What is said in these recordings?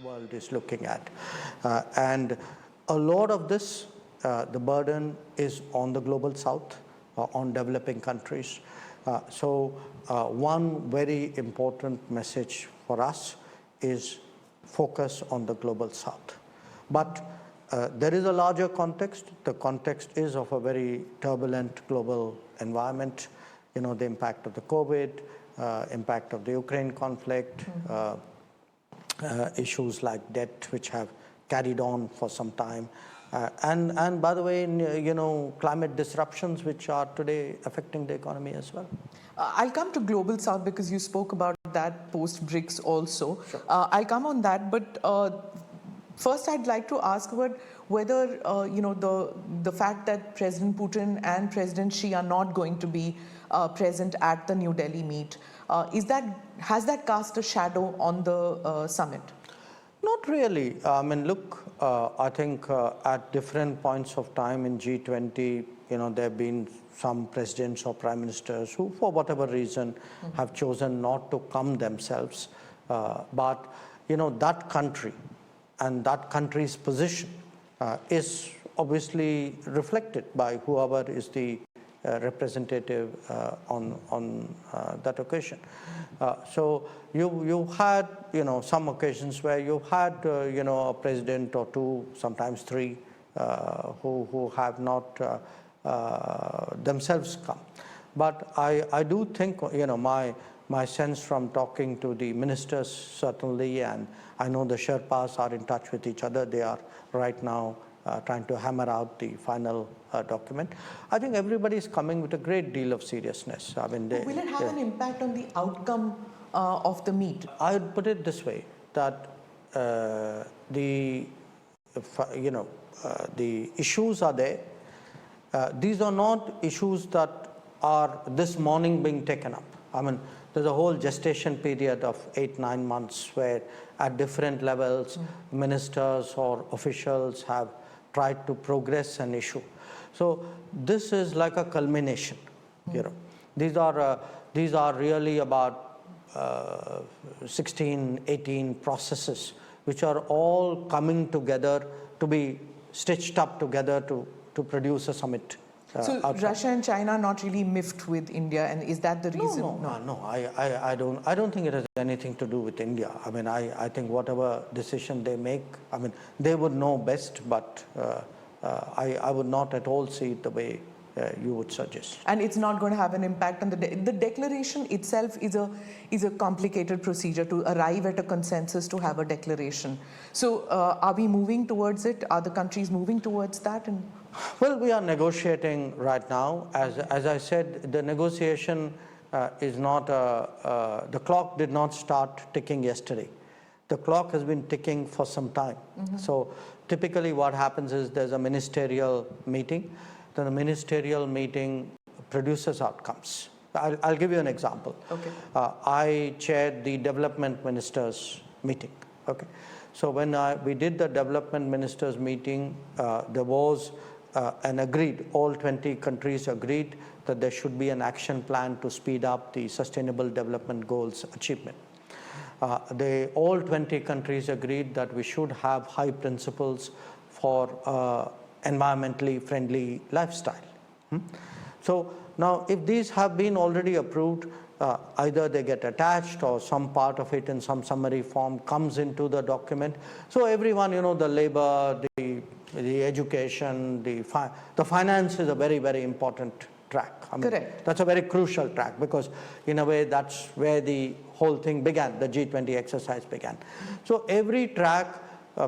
world is looking at. And a lot of this, the burden is on the global south, on developing countries. So one very important message for us is focus on the global south. But there is a larger context. The context is of a very turbulent global environment. You know, the impact of the COVID, impact of the Ukraine conflict, issues like debt, which have carried on for some time. And by the way, you know, climate disruptions, which are today affecting the economy as well. I'll come to Global South because you spoke about that post-BRICS also. Sure. I'll come on that, but first I'd like to ask whether you know, the fact that President Putin and President Xi are not going to be present at the New Delhi meet, has that cast a shadow on the summit? Not really. I mean, look, I think at different points of time in G20, you know, there have been some presidents or prime ministers who, for whatever reason, have chosen not to come themselves. But, you know, that country and that country's position is obviously reflected by whoever is the representative on that occasion. So you had, you know, some occasions where you had, you know, a president or two, sometimes three, who have not themselves come. But I do think, you know, my sense from talking to the ministers certainly, and I know the Sherpas are in touch with each other. They are right now trying to hammer out the final document. I think everybody is coming with a great deal of seriousness. I mean, will it have an impact on the outcome of the meet? I would put it this way, that the issues are there. These are not issues that are this morning being taken up. I mean, there's a whole gestation period of 8-9 months where at different levels, ministers or officials have tried to progress an issue. So this is like a culmination. You know, these are really about 16, 18 processes which are all coming together to be stitched up together to produce a summit. So outcome. Russia and China are not really miffed with India, and is that the reason? No. I don't think it has anything to do with India. I mean, I think whatever decision they make, I mean, they would know best, but I would not at all see it the way you would suggest. And it's not going to have an impact on the declaration itself is a complicated procedure to arrive at a consensus to have a declaration. So are we moving towards it? Are the countries moving towards that? And well, we are negotiating right now. As I said, the negotiation is not the clock did not start ticking yesterday. The clock has been ticking for some time. So typically what happens is there's a ministerial meeting. Then the ministerial meeting produces outcomes. I'll give you an example. Okay. I chaired the development ministers meeting. Okay. So when we did the development ministers meeting, there was an agreed, all 20 countries agreed that there should be an action plan to speed up the sustainable development goals achievement. All 20 countries agreed that we should have high principles for environmentally friendly lifestyle. So now if these have been already approved, either they get attached or some part of it in some summary form comes into the document. So everyone, you know, the labor, the education, the finance is a very, very important track. I mean, correct. That's a very crucial track because in a way that's where the whole thing began, the G20 exercise began. So every track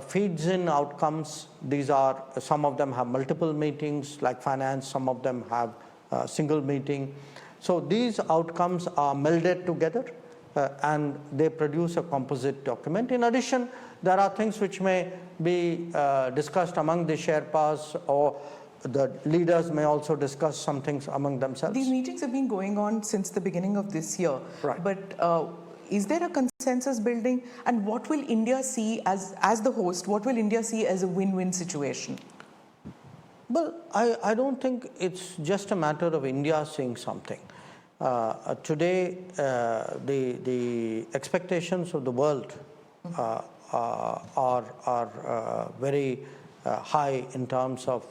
feeds in outcomes. These are, some of them have multiple meetings like finance, some of them have a single meeting. So these outcomes are melded together and they produce a composite document. In addition, there are things which may be discussed among the Sherpas, or the leaders may also discuss some things among themselves. These meetings have been going on since the beginning of this year. Right. But is there a consensus building, and what will India see as the host? What will India see as a win-win situation? Well, I don't think it's just a matter of India seeing something. Today, the expectations of the world are very high in terms of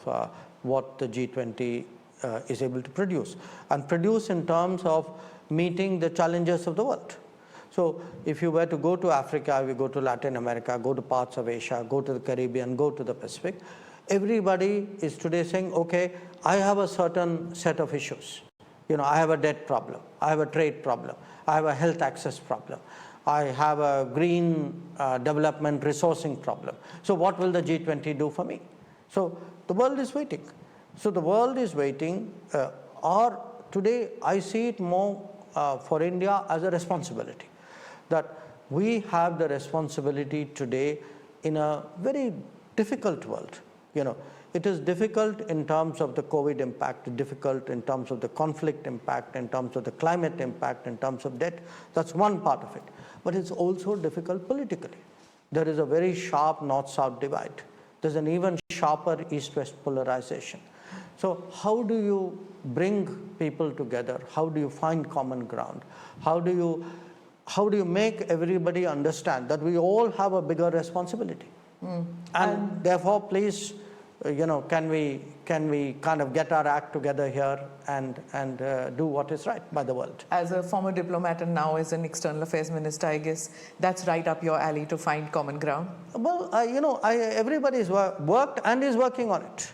what the G20 is able to produce, and produce in terms of meeting the challenges of the world. So if you were to go to Africa, we go to Latin America, go to parts of Asia, go to the Caribbean, go to the Pacific, everybody is today saying, okay, I have a certain set of issues. I have a debt problem, I have a trade problem, I have a health access problem, I have a green development resourcing problem. So what will the G20 do for me? So the world is waiting. So the world is waiting, or today I see it more for India as a responsibility, that we have the responsibility today in a very difficult world. It is difficult in terms of the COVID impact, difficult in terms of the conflict impact, in terms of the climate impact, in terms of debt. That's one part of it. But it's also difficult politically. There is a very sharp north-south divide. There's an even sharper east-west polarization. So how do you bring people together? How do you find common ground? How do you make everybody understand that we all have a bigger responsibility? And therefore, please, can we kind of get our act together here and do what is right by the world? As a former diplomat and now as an external affairs minister, I guess that's right up your alley to find common ground. Well, everybody's worked and is working on it.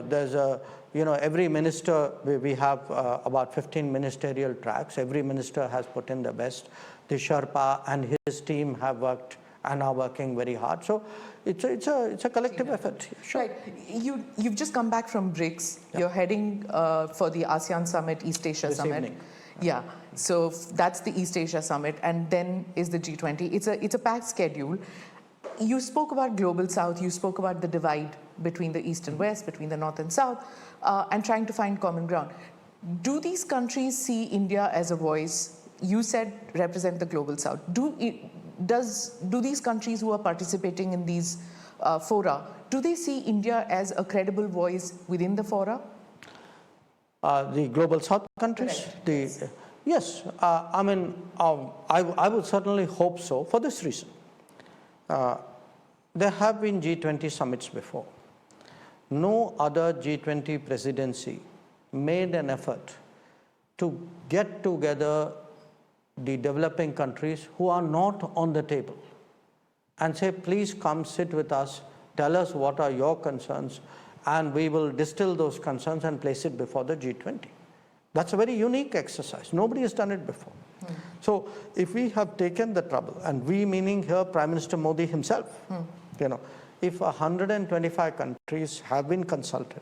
There's every minister, we have about 15 ministerial tracks. Every minister has put in the best. The Sherpa and his team have worked and are working very hard. So it's a collective effort. Sure. Right. You've just come back from BRICS. Yeah. You're heading for the ASEAN Summit, East Asia this Summit. Evening. Yeah. So that's the East Asia Summit, and then is the G20. It's a packed schedule. You spoke about Global South. You spoke about the divide between the East and West, between the North and South, and trying to find common ground. Do these countries see India as a voice? You said represent the Global South. Do these countries who are participating in these fora, do they see India as a credible voice within the fora? The Global South countries? Yes. I would certainly hope so for this reason. There have been G20 summits before. No other G20 presidency made an effort to get together the developing countries who are not on the table and say, please come sit with us, tell us what are your concerns, and we will distill those concerns and place it before the G20. That's a very unique exercise. Nobody has done it before. So if we have taken the trouble, and we meaning here Prime Minister Modi himself, if 125 countries have been consulted,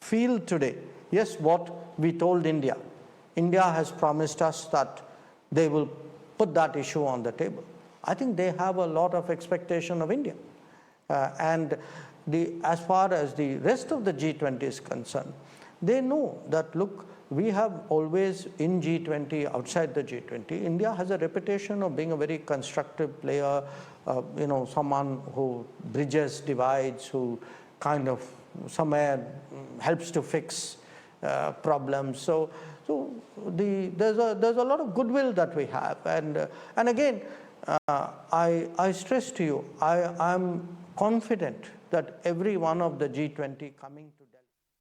feel today, yes, what we told India. India has promised us that they will put that issue on the table. I think they have a lot of expectation of India. And as far as the rest of the G20 is concerned, they know that, look, we have always in G20, outside the G20, India has a reputation of being a very constructive player, someone who bridges divides, who kind of somewhere helps to fix problems. So there's a lot of goodwill that we have, and again, I stress to you, I'm confident that every one of the G20 coming to